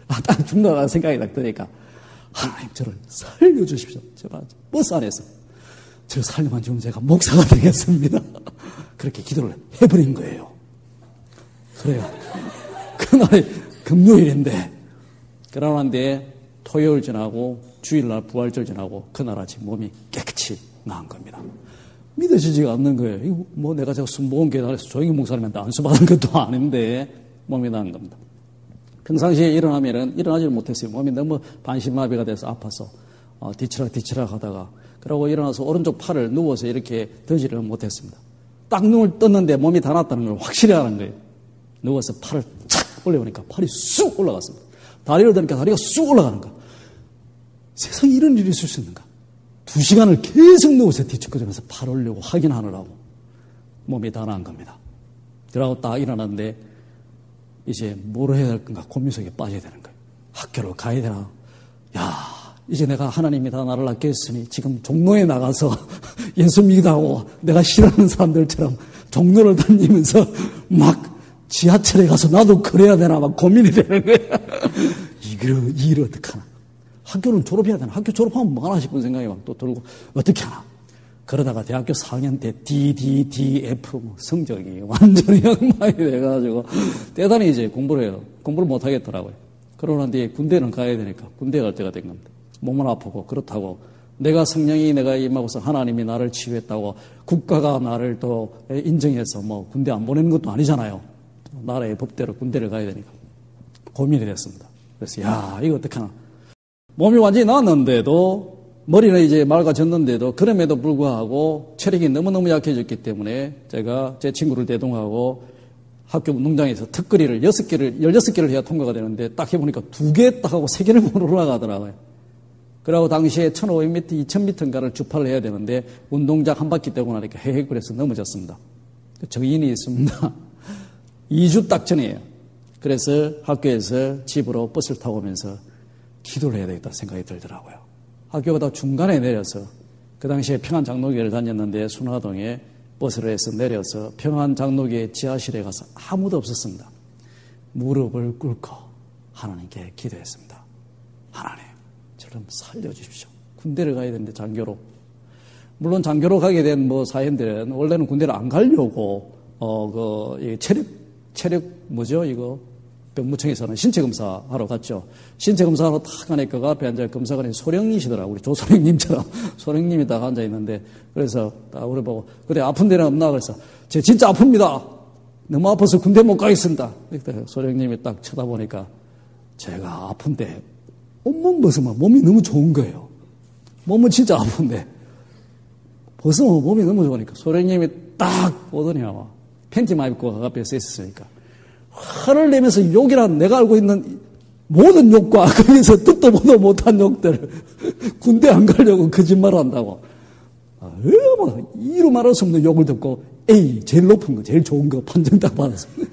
딱 죽는다는 생각이 딱 드니까 하나님 저를 살려주십시오. 제발 버스 안에서 저를 살려만 주면 제가 목사가 되겠습니다. 그렇게 기도를 해버린 거예요. 그래요. 그날이 금요일인데 그러는데 토요일 지나고 주일날 부활절 지나고 그날 아침 몸이 깨끗이 나은 겁니다. 믿어지지가 않는 거예요. 이거 뭐 내가 제가 순복음 계단에서 조영희 목사님한테 안수받은 것도 아닌데 몸이 나은 겁니다. 평상시에 일어나면은 일어나지를 못했어요. 몸이 너무 반신마비가 돼서 아파서 뒤치락 하다가 그러고 일어나서 오른쪽 팔을 누워서 이렇게 드지를 못했습니다. 딱 눈을 떴는데 몸이 다 났다는 걸 확실히 아는 거예요. 누워서 팔을 착 올려보니까 팔이 쑥 올라갔습니다. 다리를 드니까 다리가 쑥 올라가는 거야. 세상에 이런 일이 있을 수 있는가? 2시간을 계속 누워서 뒤척거리면서 팔 올리고 확인하느라고 몸이 다 나은 겁니다. 그러고 딱 일어났는데 이제 뭘 해야 될 건가 고민 속에 빠져야 되는 거예요. 학교를 가야 되나? 이제 내가 하나님이 다 나를 낳게 했으니 지금 종로에 나가서 예수 믿다고 내가 싫어하는 사람들처럼 종로를 다니면서 막 지하철에 가서 나도 그래야 되나 막 고민이 되는 거예요. 이 일을 어떻게 하나? 학교는 졸업해야 되나? 학교 졸업하면 뭐 하나 싶은 생각이 막 또 들고 어떻게 하나? 그러다가 대학교 4학년 때 DDDF 성적이 완전히 엉망이 돼가지고 대단히 이제 공부를 해요. 공부를 못 하겠더라고요. 그러는 뒤에 군대는 가야 되니까 군대 갈 때가 된 겁니다. 몸은 아프고 그렇다고 내가 성령이 내가 임하고서 하나님이 나를 치유했다고 국가가 나를 또 인정해서 뭐 군대 안 보내는 것도 아니잖아요. 나라의 법대로 군대를 가야 되니까 고민이 됐습니다. 그래서 이거 어떡하나. 몸이 완전히 나았는데도 머리는 이제 맑아졌는데도 그럼에도 불구하고 체력이 너무너무 약해졌기 때문에 제가 제 친구를 대동하고 학교 운동장에서 턱걸이를 16개를 해야 통과가 되는데 딱 해보니까 2개 딱 하고 3개를 못 올라가더라고요. 그러고 당시에 1500m, 2000m인가를 주파를 해야 되는데 운동장 한 바퀴 떼고 나니까 헤헤거려서 넘어졌습니다. 정인이 있습니다. 2주 딱 전이에요. 그래서 학교에서 집으로 버스를 타고 오면서 기도를 해야 되겠다 생각이 들더라고요. 학교가 다 중간에 내려서 그 당시에 평안장로교를 다녔는데 순화동에 버스를 해서 내려서 평안장로교의 지하실에 가서 아무도 없었습니다. 무릎을 꿇고 하나님께 기도했습니다. 하나님 저를 좀 살려주십시오. 군대를 가야 되는데 장교로. 물론 장교로 가게 된 사연들은 원래는 군대를 안 가려고 체력 뭐죠 이거 병무청에서는 신체검사 하러 갔죠. 신체검사 하러 딱 가니까 그 앞에 앉아 검사관이 소령이시더라고요. 우리 조소령님처럼 소령님이 딱 앉아 있는데 그래서 딱 우리 보고 그래 아픈 데는 없나 그래서 제 진짜 아픕니다. 너무 아파서 군대 못 가겠습니다. 그때 소령님이 딱 쳐다보니까 제가 아픈데 온몸 벗으면 몸이 너무 좋은 거예요. 몸은 진짜 아픈데 벗으면 몸이 너무 좋으니까 소령님이 딱 보더니 아마 팬티만 입고 앞에 서 있었으니까 화를 내면서 욕이란 내가 알고 있는 모든 욕과 거기서 듣도 보도 못한 욕들, 군대 안 가려고 거짓말 한다고. 이루 말할 수 없는 욕을 듣고 A, 제일 높은 거, 제일 좋은 거 판정 딱 받았습니다.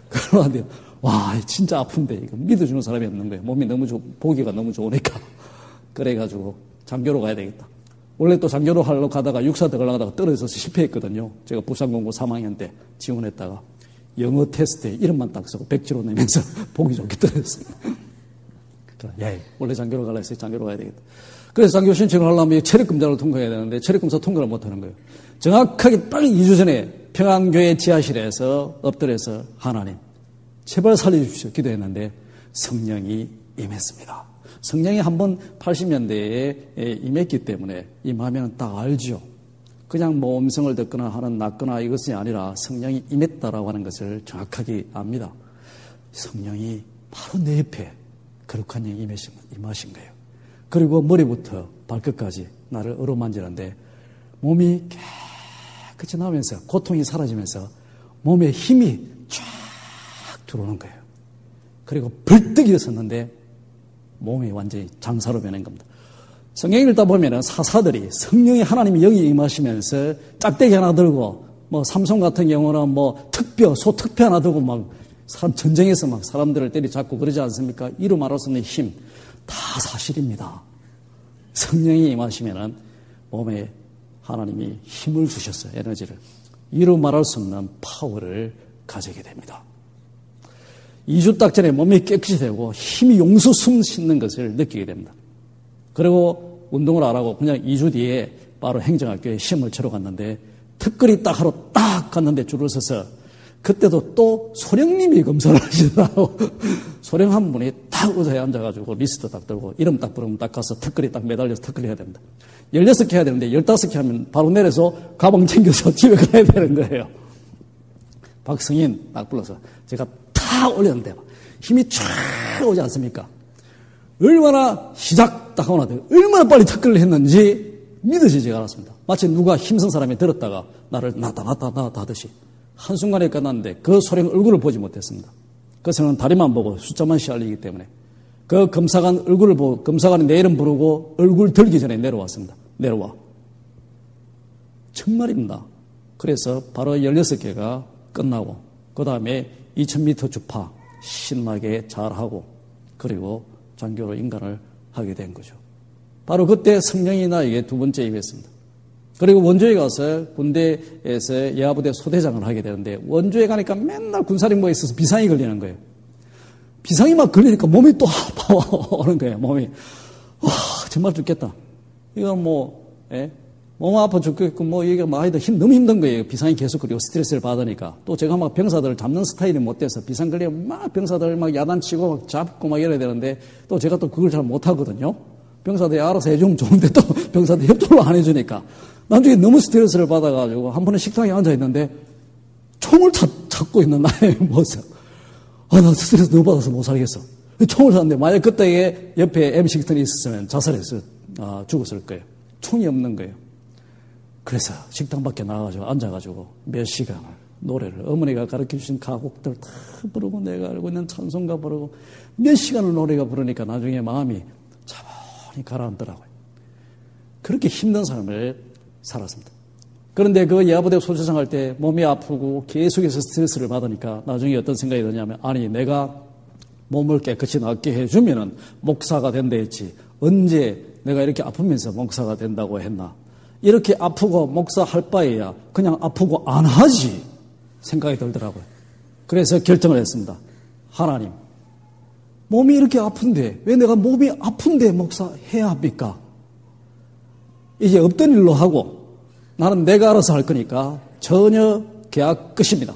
그러는데 와, 진짜 아픈데 이거 믿어주는 사람이 없는 거예요. 몸이 너무 보기가 너무 좋으니까. 그래가지고 장교로 가야 되겠다. 원래 또 장교로 하려고 가다가 육사대 가려다가 떨어져서 실패했거든요. 제가 부산공고 3학년 때 지원했다가 영어 테스트에 이름만 딱 쓰고 백지로 내면서 보기 좋게 떨어졌어요. 예, 원래 장교로 가려 했어요. 장교로 가야 되겠다. 그래서 장교 신청을 하려면 체력검사를 통과해야 되는데 체력검사 통과를 못하는 거예요. 정확하게 딱 2주 전에 평안교회 지하실에서 엎드려서 하나님 제발 살려주십시오 기도했는데 성령이 임했습니다. 성령이 한번 80년대에 임했기 때문에 임하면 딱 알죠. 그냥 뭐 음성을 듣거나 하는 낫거나 이것이 아니라 성령이 임했다라고 하는 것을 정확하게 압니다. 성령이 바로 내 옆에 거룩한 영이 임하신 거예요. 그리고 머리부터 발끝까지 나를 어루만지는데 몸이 깨끗이 나면서 고통이 사라지면서 몸에 힘이 쫙 들어오는 거예요. 그리고 벌떡 일어섰는데 몸이 완전히 장사로 변한 겁니다. 성경 읽다 보면은 사사들이 성령이 하나님이 영이 임하시면서 짝대기 하나 들고 뭐 삼손 같은 경우는 뭐 소특뼈 하나 들고 막 사람 전쟁에서 막 사람들을 때리잡고 그러지 않습니까? 이루 말할 수 없는 힘 다 사실입니다. 성령이 임하시면은 몸에 하나님이 힘을 주셨어요. 에너지를. 이루 말할 수 없는 파워를 가지게 됩니다. 2주 딱 전에 몸이 깨끗이 되고 힘이 용수 숨 쉬는 것을 느끼게 됩니다. 그리고 운동을 안 하고 그냥 2주 뒤에 바로 행정학교에 시험을 치러 갔는데 특거리 딱 하러 딱 갔는데 줄을 서서 그때도 또 소령님이 검사를 하시더라고. 소령 한 분이 딱 의자에 앉아가지고 리스트 딱 들고 이름 딱 부르면 딱 가서 특거리 딱 매달려서 특거리 해야 됩니다. 16개 해야 되는데 15개 하면 바로 내려서 가방 챙겨서 집에 가야 되는 거예요. 박승인 딱 불러서 제가 탁 올렸는데 힘이 쫙 오지 않습니까? 얼마나 시작 딱 하고 나더니 얼마나 빨리 특거리를 했는지 믿어지지가 않았습니다. 마치 누가 힘쓴 사람이 들었다가 나를 나다 하듯이 한순간에 끝났는데 그 소령 얼굴을 보지 못했습니다. 그래서는 다리만 보고 숫자만 시알리기 때문에 그 검사관 얼굴을 보고 검사관이 내 이름 부르고 얼굴 들기 전에 내려왔습니다. 내려와. 정말입니다. 그래서 바로 16개가 끝나고 그 다음에 2000m 주파 신나게 잘하고 그리고 장교로 인간을 하게 된 거죠. 바로 그때 성령이 나에게 두 번째 임했습니다. 그리고 원주에 가서 군대에서 예하부대 소대장을 하게 되는데 원주에 가니까 맨날 군사령부에 있어서 비상이 걸리는 거예요. 비상이 막 걸리니까 몸이 또 아파오는 거예요. 몸이 정말 죽겠다. 이거 몸 아파 죽겠고 이게 너무 힘든 거예요. 비상이 계속 그리고 스트레스를 받으니까 또 제가 막 병사들을 잡는 스타일이 못 돼서 비상 걸리면 막 병사들 막 야단치고 막 잡고 막 이래야 되는데 또 제가 또 그걸 잘 못하거든요. 병사들이 알아서 해주면 좋은데 또 병사들이 협조를 안 해주니까 나중에 너무 스트레스를 받아가지고 한 번은 식당에 앉아있는데 총을 찾고 있는 나의 모습. 나 스트레스 너무 받아서 못 살겠어. 총을 샀는데 만약 그때에 옆에 M16이 있었으면 자살해서 죽었을 거예요. 총이 없는 거예요. 그래서 식당 밖에 나가가지고 앉아가지고 몇 시간을 노래를 어머니가 가르쳐주신 가곡들 다 부르고 내가 알고 있는 찬송가 부르고 몇 시간을 노래가 부르니까 나중에 마음이 차분히 가라앉더라고요. 그렇게 힘든 삶을 살았습니다. 그런데 그 예하부대 소대장 할 때 몸이 아프고 계속해서 스트레스를 받으니까 나중에 어떤 생각이 드냐면 아니 내가 몸을 깨끗이 낫게 해주면은 목사가 된다 했지 언제 내가 이렇게 아프면서 목사가 된다고 했나. 이렇게 아프고 목사할 바에야 그냥 아프고 안 하지 생각이 들더라고요. 그래서 결정을 했습니다. 하나님 몸이 이렇게 아픈데 왜 내가 몸이 아픈데 목사해야 합니까? 이제 없던 일로 하고 나는 내가 알아서 할 거니까 전혀 계약 끝입니다.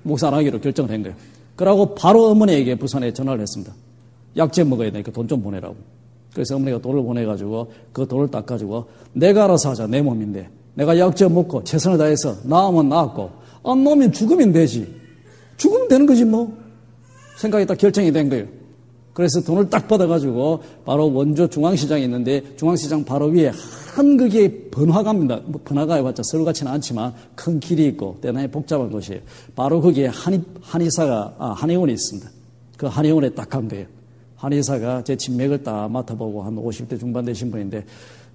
목사 안 하기로 결정을 한 거예요. 그러고 바로 어머니에게 부산에 전화를 했습니다. 약재 먹어야 되니까 돈 좀 보내라고. 그래서 어머니가 돈을 보내가지고 그 돈을 딱 가지고 내가 알아서 하자. 내 몸인데 내가 약재 먹고 최선을 다해서 나으면 나았고 안 나오면 죽으면 되지. 죽으면 되는 거지 뭐. 생각이 딱 결정이 된 거예요. 그래서 돈을 딱 받아가지고 바로 원조 중앙시장이 있는데 중앙시장 바로 위에 한 그게 번화가입니다. 뭐 번화가 해봤자 서울 같지는 않지만 큰 길이 있고 대단히 복잡한 곳이에요. 바로 거기에 한의원이 있습니다. 그 한의원에 딱 간 거예요. 한의사가 제 진맥을 딱 맡아보고 한 50대 중반 되신 분인데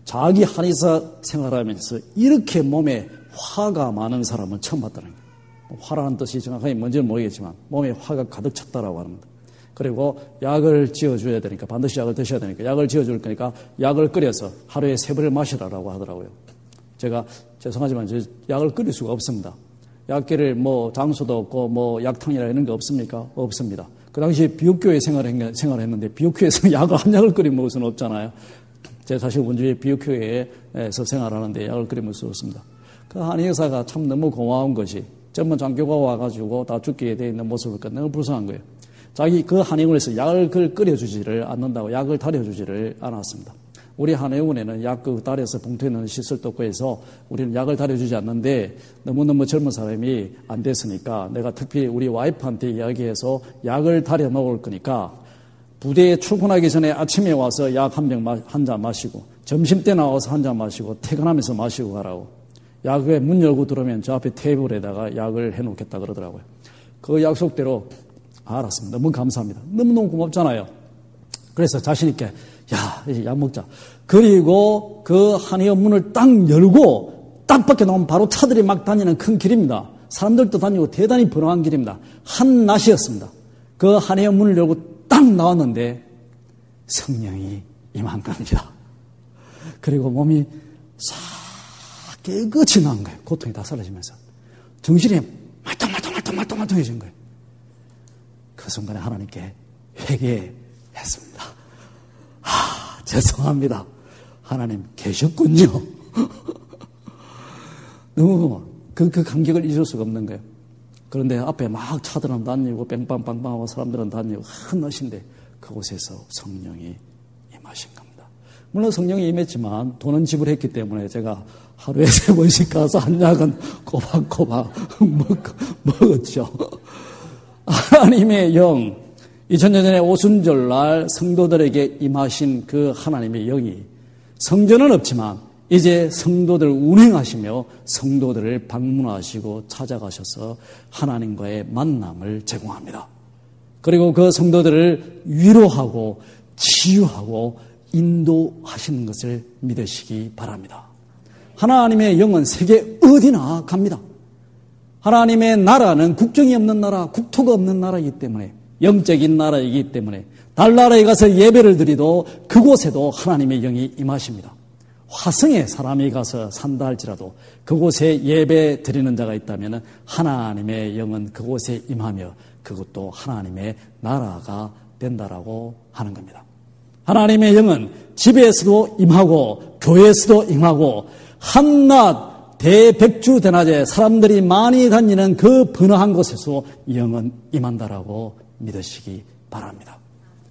자기 한의사 생활하면서 이렇게 몸에 화가 많은 사람은 처음 봤다는 거예요. 화라는 뜻이 정확하게 뭔지는 모르겠지만 몸에 화가 가득 찼다라고 합니다. 그리고 약을 지어줘야 되니까 반드시 약을 드셔야 되니까 약을 지어줄 거니까 약을 끓여서 하루에 3번을 마시라고 하더라고요. 제가 죄송하지만 약을 끓일 수가 없습니다. 약기를 뭐 장소도 없고 뭐 약탕이나 이런 게 없습니까? 없습니다. 그 당시에 비옥교회 생활했는데 비옥교회에서 약을 한 약을 끓여 먹을 수는 없잖아요. 제가 사실 원주의 비옥교회에서 생활하는데 약을 끓여 먹을 수 없습니다. 그 한의사가 참 너무 고마운 것이 젊은 장교가 와가지고 다 죽게 돼 있는 모습을 보니까 너무 불쌍한 거예요. 자기 그 한의원에서 약을 끓여주지를 않는다고 약을 달여주지를 않았습니다. 우리 한의원에는 약 달여서 봉투에 넣는 시설도 없고 해서 우리는 약을 달여주지 않는데 너무너무 젊은 사람이 안 됐으니까 내가 특별히 우리 와이프한테 이야기해서 약을 달여 먹을 거니까 부대에 출근하기 전에 아침에 와서 약 한 잔 마시고 점심 때 나와서 한 잔 마시고 퇴근하면서 마시고 가라고. 약에 문 열고 들어오면 저 앞에 테이블에다가 약을 해놓겠다 그러더라고요. 그 약속대로 알았습니다. 너무 감사합니다. 너무너무 고맙잖아요. 그래서 자신있게 야 이제 약 먹자. 그리고 그 한의원 문을 딱 열고 딱 밖에 나오면 바로 차들이 막 다니는 큰 길입니다. 사람들도 다니고 대단히 번화한 길입니다. 한낮이었습니다. 그 한의원 문을 열고 딱 나왔는데 성령이 임한 겁니다. 그리고 몸이 싹 깨끗이 나은 거예요. 고통이 다 사라지면서 정신이 말똥말똥해진 거예요. 그 순간에 하나님께 회개했습니다. 죄송합니다. 하나님 계셨군요. 너무 그 감격을 잊을 수가 없는 거예요. 그런데 앞에 막 차들은 다니고 뺑빵빵빵하고 사람들은 다니고 한낮인데 그곳에서 성령이 임하신 겁니다. 물론 성령이 임했지만 돈은 지불했기 때문에 제가 하루에 3번씩 가서 한 약은 꼬박꼬박 먹었죠. 하나님의 영, 2000년 전에 오순절날 성도들에게 임하신 그 하나님의 영이 성전은 없지만 이제 성도들을 운행하시며 성도들을 방문하시고 찾아가셔서 하나님과의 만남을 제공합니다. 그리고 그 성도들을 위로하고 치유하고 인도하시는 것을 믿으시기 바랍니다. 하나님의 영은 세계 어디나 갑니다. 하나님의 나라는 국정이 없는 나라, 국토가 없는 나라이기 때문에 영적인 나라이기 때문에 달나라에 가서 예배를 드리도 그곳에도 하나님의 영이 임하십니다. 화성에 사람이 가서 산다 할지라도 그곳에 예배 드리는 자가 있다면 하나님의 영은 그곳에 임하며 그것도 하나님의 나라가 된다라고 하는 겁니다. 하나님의 영은 집에서도 임하고 교회에서도 임하고 한낮 대백주 대낮에 사람들이 많이 다니는 그 번화한 곳에서 영은 임한다라고 믿으시기 바랍니다.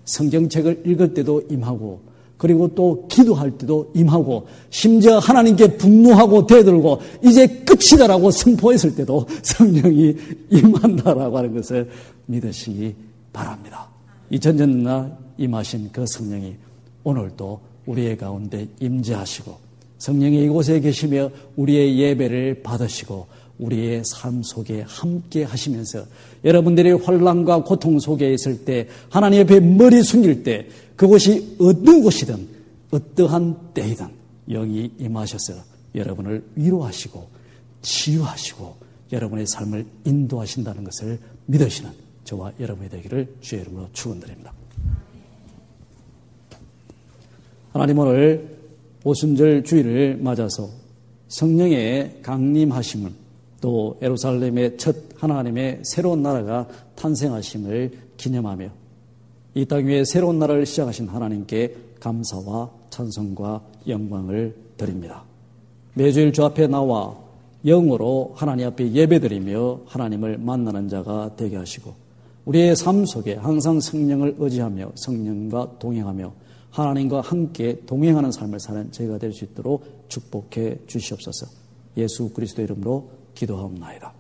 성경책을 읽을 때도 임하고 그리고 또 기도할 때도 임하고 심지어 하나님께 분노하고 대들고 이제 끝이다라고 선포했을 때도 성령이 임한다라고 하는 것을 믿으시기 바랍니다. 2000년이나 임하신 그 성령이 오늘도 우리의 가운데 임재하시고 성령이 이곳에 계시며 우리의 예배를 받으시고 우리의 삶 속에 함께 하시면서 여러분들이 혼란과 고통 속에 있을 때 하나님 옆에 머리 숙일 때 그곳이 어떤 곳이든 어떠한 때이든 영이 임하셔서 여러분을 위로하시고 치유하시고 여러분의 삶을 인도하신다는 것을 믿으시는 저와 여러분이 되기를 주의 이름으로 축원드립니다. 하나님 오늘 오순절 주일을 맞아서 성령의 강림하심을 또 예루살렘의 첫 하나님의 새로운 나라가 탄생하심을 기념하며 이 땅 위에 새로운 나라를 시작하신 하나님께 감사와 찬송과 영광을 드립니다. 매주일 주 앞에 나와 영으로 하나님 앞에 예배드리며 하나님을 만나는 자가 되게 하시고 우리의 삶 속에 항상 성령을 의지하며 성령과 동행하며 하나님과 함께 동행하는 삶을 사는 저희가 될 수 있도록 축복해 주시옵소서. 예수 그리스도 이름으로 기도하옵나이다.